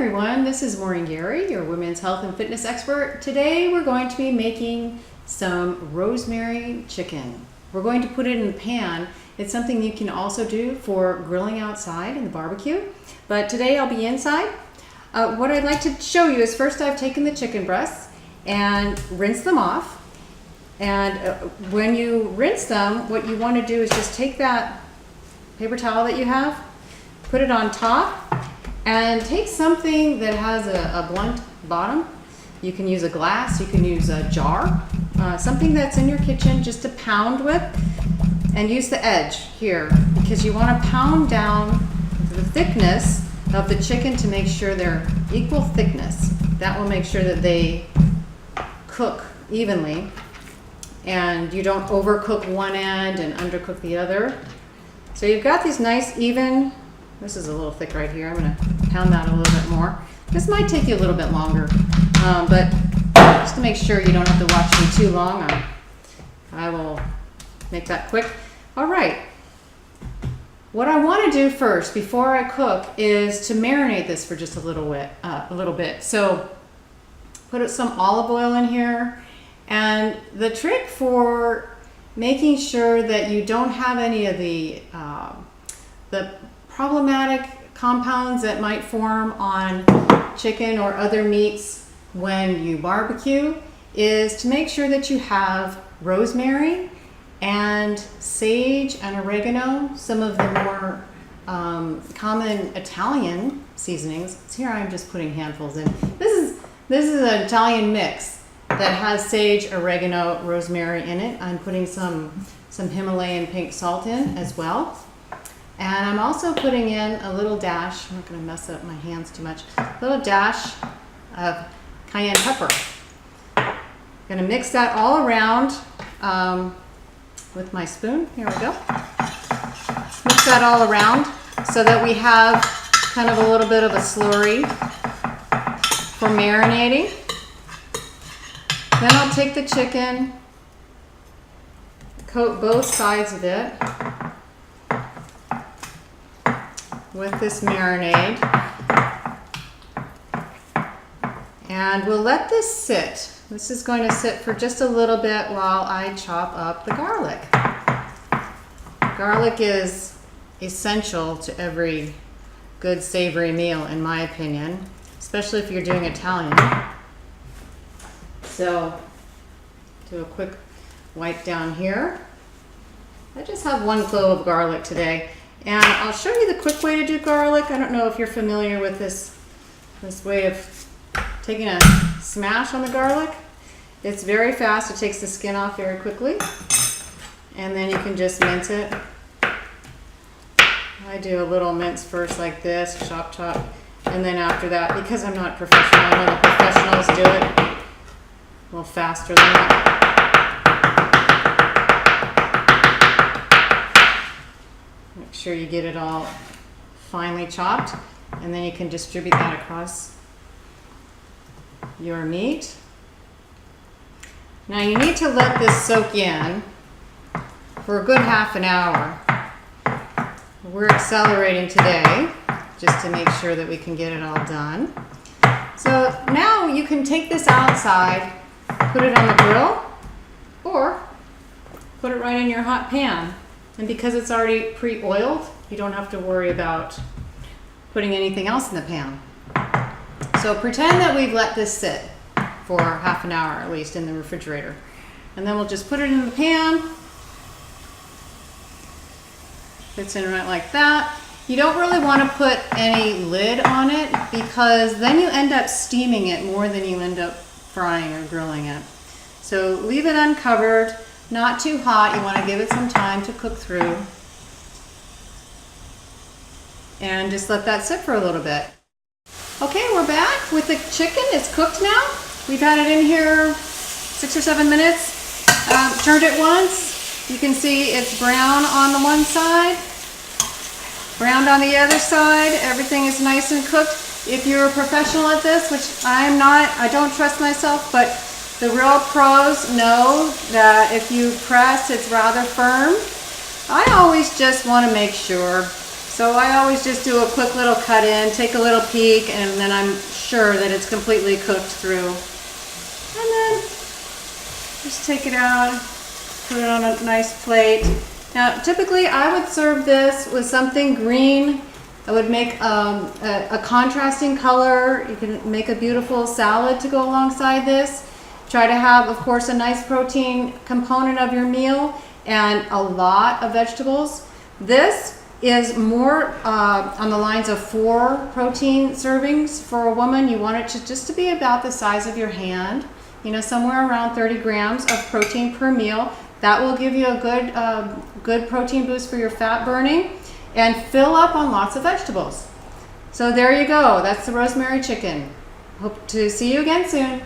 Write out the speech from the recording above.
everyone, this is Maureen Gary, your women's health and fitness expert. Today we're going to be making some rosemary chicken. We're going to put it in the pan. It's something you can also do for grilling outside in the barbecue, but today I'll be inside. What I'd like to show you is first I've taken the chicken breasts and rinsed them off. And when you rinse them, what you want to do is just take that paper towel that you have, put it on top, and take something that has a blunt bottom. You can use a glass, you can use a jar, something that's in your kitchen just to pound with, and use the edge here because you want to pound down the thickness of the chicken to make sure they're equal thickness. That will make sure that they cook evenly and you don't overcook one end and undercook the other. So you've got these nice even. This is a little thick right here. I'm going to pound that a little bit more. This might take you a little bit longer, but just to make sure you don't have to watch me too long, I will make that quick. All right. What I want to do first before I cook is to marinate this for just a little bit. So put some olive oil in here, and the trick for making sure that you don't have any of the problematic compounds that might form on chicken or other meats when you barbecue is to make sure that you have rosemary and sage and oregano, some of the more common Italian seasonings. Here I'm just putting handfuls in. This is an Italian mix that has sage, oregano, rosemary in it. I'm putting some Himalayan pink salt in as well. And I'm also putting in a little dash, I'm not going to mess up my hands too much, a little dash of cayenne pepper. I'm going to mix that all around with my spoon. Here we go. Mix that all around so that we have kind of a little bit of a slurry for marinating. Then I'll take the chicken, coat both sides of it with this marinade, and we'll let this sit. This is going to sit for just a little bit while I chop up the garlic. Garlic is essential to every good savory meal, in my opinion, especially if you're doing Italian. So do a quick wipe down here. I just have one clove of garlic today. And I'll show you the quick way to do garlic. I don't know if you're familiar with this way of taking a smash on the garlic. It's very fast. It takes the skin off very quickly. And then you can just mince it. I do a little mince first like this, chop, chop. And then after that, because I'm not professional, I know the professionals do it a little faster than that. Make sure you get it all finely chopped, and then you can distribute that across your meat. Now you need to let this soak in for a good half an hour. We're accelerating today just to make sure that we can get it all done. So now you can take this outside, put it on the grill, or put it right in your hot pan. And because it's already pre-oiled, you don't have to worry about putting anything else in the pan. So pretend that we've let this sit for half an hour at least in the refrigerator. And then we'll just put it in the pan. Fits in right like that. You don't really want to put any lid on it because then you end up steaming it more than you end up frying or grilling it. So leave it uncovered. Not too hot, you want to give it some time to cook through. And just let that sit for a little bit. Okay, we're back with the chicken. It's cooked now. We've had it in here 6 or 7 minutes. Turned it once. You can see it's brown on the one side, browned on the other side. Everything is nice and cooked. If you're a professional at this, which I'm not, I don't trust myself, but the real pros know that if you press, it's rather firm. I always just want to make sure. So I always just do a quick little cut in, take a little peek, and then I'm sure that it's completely cooked through. And then just take it out, put it on a nice plate. Now, typically I would serve this with something green. I would make a contrasting color. You can make a beautiful salad to go alongside this. Try to have, of course, a nice protein component of your meal and a lot of vegetables. This is more on the lines of 4 protein servings for a woman. You want it to just to be about the size of your hand, you know, somewhere around 30 grams of protein per meal. That will give you a good protein boost for your fat burning and fill up on lots of vegetables. So there you go. That's the rosemary chicken. Hope to see you again soon.